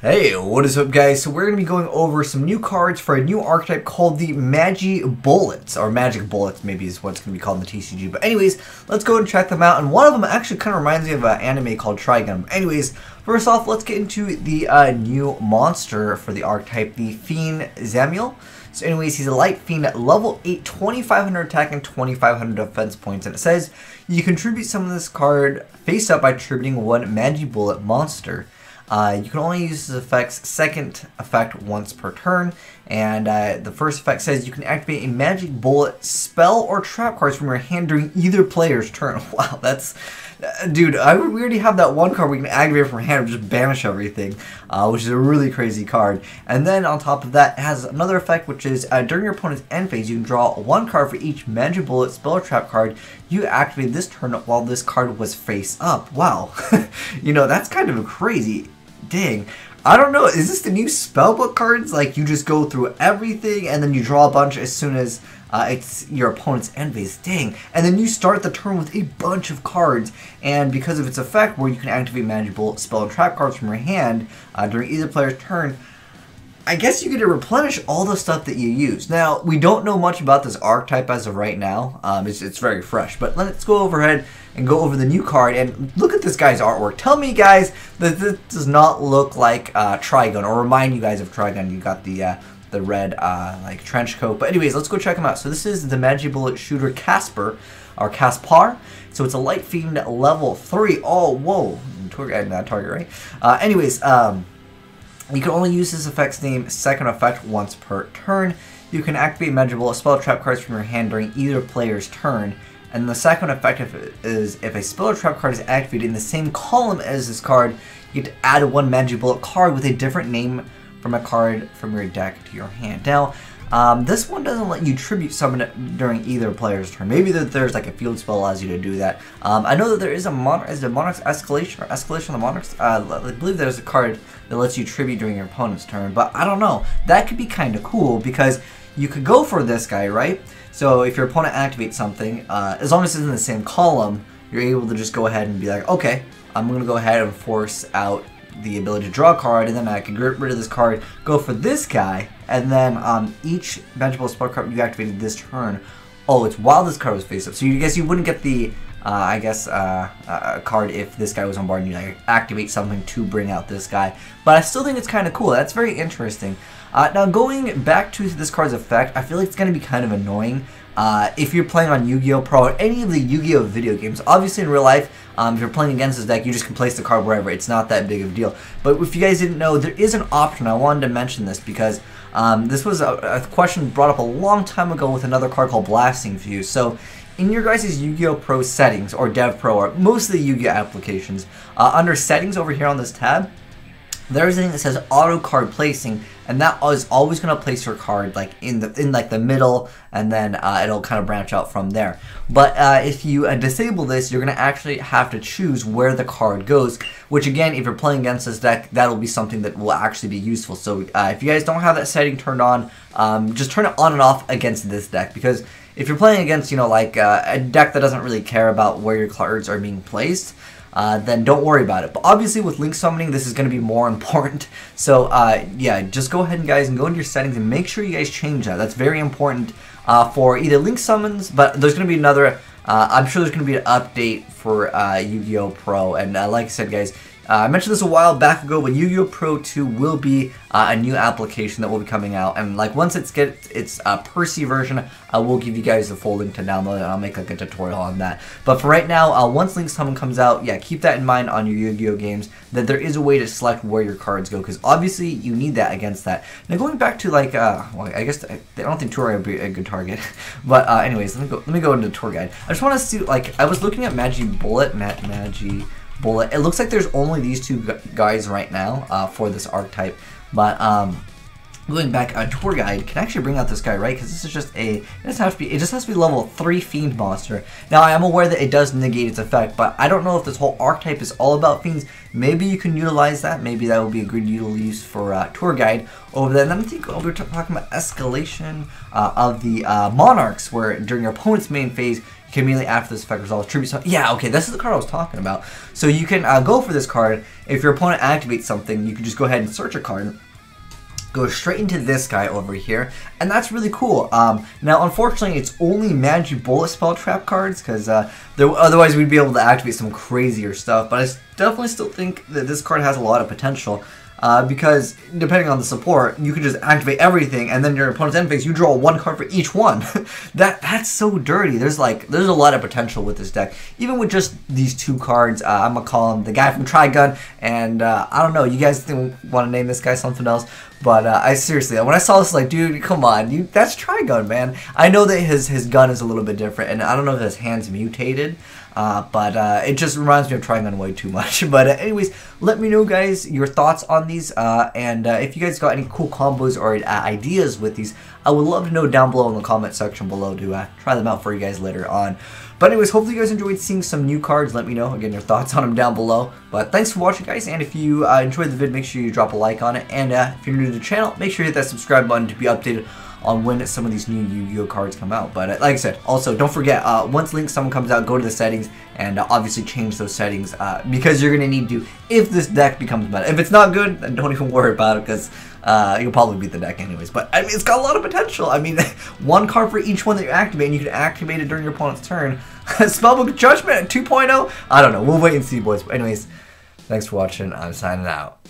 Hey, what is up guys? So we're going to be going over some new cards for a new archetype called the Magi Bullets, or Magic Bullets maybe is what it's going to be called in the TCG. But anyways, let's go and check them out. And one of them actually kind of reminds me of an anime called Trigun. But anyways, first off, let's get into the new monster for the archetype, the Fiend Zamiel. So anyways, he's a light fiend at level 8, 2500 attack and 2500 defense points. And it says, you contribute some of this card face up by contributing one Magi Bullet monster. You can only use this effect's second effect once per turn, and the first effect says you can activate a Magic Bullet spell or trap cards from your hand during either player's turn. Wow, that's... Dude, we already have that one card we can activate from hand and just banish everything, which is a really crazy card. And then on top of that, it has another effect, which is during your opponent's end phase, you can draw one card for each Magic Bullet spell or trap card you activate this turn while this card was face up. Wow, you know, that's kind of crazy. Dang. I don't know, is this the new spellbook cards? Like, you just go through everything and then you draw a bunch as soon as it's your opponent's end phase. Dang. And then you start the turn with a bunch of cards, and because of its effect where you can activate Magic Bullet spell and trap cards from your hand during either player's turn, I guess you get to replenish all the stuff that you use. Now, we don't know much about this archetype as of right now. It's very fresh, but let's go overhead and go over the new card and look at this guy's artwork. Tell me, guys, that this does not look like Trigun, or remind you guys of Trigun. You got the red like trench coat. But anyways, let's go check him out. So this is the Magic Bullet shooter Casper, or Caspar. So it's a light fiend at level 3. Oh, whoa, target, right? Anyways, you can only use this effect's name second effect once per turn. You can activate Magic Bullet spell trap cards from your hand during either player's turn. And the second effect is if a spell or trap card is activated in the same column as this card, you get to add one Magic Bullet card with a different name from a card from your deck to your hand. Now, this one doesn't let you tribute summon it during either player's turn. Maybe there's like a field spell allows you to do that. I know that there is a Monarch's Escalation, or Escalation of the Monarchs. I believe there's a card that lets you tribute during your opponent's turn, but I don't know. That could be kind of cool because you could go for this guy, right? So if your opponent activates something, as long as it's in the same column, you're able to just go ahead and be like, okay, I'm going to go ahead and force out the ability to draw a card, and then I can get rid of this card, go for this guy, and then each Magic Bullet spell card you activated this turn, oh, it's while this card was face up. So you guess you wouldn't get the, a card if this guy was on board and you like activate something to bring out this guy. But I still think it's kind of cool. That's very interesting. Now going back to this card's effect, I feel like it's going to be kind of annoying if you're playing on Yu-Gi-Oh! Pro or any of the Yu-Gi-Oh! Video games. Obviously in real life, if you're playing against this deck, you just can place the card wherever. It's not that big of a deal. But if you guys didn't know, there is an option. I wanted to mention this because this was a question brought up a long time ago with another card called Blasting Fuse. So in your guys' Yu-Gi-Oh! Pro settings, or DevPro, or most of the Yu-Gi-Oh! Applications, under settings over here on this tab, there's a thing that says auto card placing, and that is always going to place your card like in the middle, and then it'll kind of branch out from there. But if you disable this, you're going to actually have to choose where the card goes, which again, if you're playing against this deck, that'll be something that will actually be useful. So if you guys don't have that setting turned on, just turn it on and off against this deck, because if you're playing against, you know, like a deck that doesn't really care about where your cards are being placed, then don't worry about it. But obviously with link summoning, this is going to be more important. So yeah, just go ahead and guys and go into your settings and make sure you guys change that. That's very important for either link summons, but there's going to be another, I'm sure there's going to be an update for Yu-Gi-Oh! Pro. And like I said, guys, I mentioned this a while back ago, but Yu-Gi-Oh! Pro 2 will be a new application that will be coming out, and like once it gets its Percy version, I will give you guys the full link to download it, and I'll make like a tutorial on that. But for right now, once Link Summon comes out, yeah, keep that in mind on your Yu-Gi-Oh! Games, that there is a way to select where your cards go, because obviously you need that against that. Now going back to like, well, I guess I don't think Tour Guide would be a good target, but anyways, let me go into Tour Guide. I just want to see, like, I was looking at Magic Bullet, Magi Bullet. It looks like there's only these two guys right now for this archetype, but going back, a Tour Guide can actually bring out this guy, right? Because this is just it just has to be level 3 Fiend monster. Now I am aware that it does negate its effect, but I don't know if this whole archetype is all about fiends. Maybe you can utilize that. Maybe that would be a good use for Tour Guide over there. And then I think we're talking about Escalation of the Monarchs, where during your opponent's main phase, you can immediately after this effect resolve tribute summon. Yeah, okay, this is the card I was talking about. So you can go for this card. If your opponent activates something, you can just go ahead and search a card, go straight into this guy over here, and that's really cool. Now, unfortunately, it's only Magi bullet spell trap cards, because otherwise we'd be able to activate some crazier stuff, but I definitely still think that this card has a lot of potential. Because depending on the support, you can just activate everything, and then your opponent's end phase, you draw one card for each one. That's so dirty. There's a lot of potential with this deck. Even with just these two cards, I'm gonna call him the guy from Trigun, and I don't know, you guys want to name this guy something else, but I seriously, when I saw this, like, dude, come on, that's Trigun, man. I know that his gun is a little bit different, and I don't know if his hand's mutated. But it just reminds me of Trigun way too much. But anyways, let me know, guys, your thoughts on these, and if you guys got any cool combos or ideas with these, I would love to know down below in the comment section below to try them out for you guys later on. But anyways, hopefully you guys enjoyed seeing some new cards. Let me know, again, your thoughts on them down below. But thanks for watching, guys, and if you enjoyed the vid, make sure you drop a like on it, and if you're new to the channel, make sure you hit that subscribe button to be updated on when some of these new Yu-Gi-Oh cards come out. But like I said, also don't forget, once Link Summon comes out, go to the settings and obviously change those settings, because you're gonna need to if this deck becomes meta. If it's not good, then don't even worry about it, because you'll probably beat the deck anyways. But I mean, it's got a lot of potential. I mean, one card for each one that you activate, and you can activate it during your opponent's turn. Spellbook Judgment at 2.0. I don't know. We'll wait and see, boys. But anyways, thanks for watching. I'm signing out.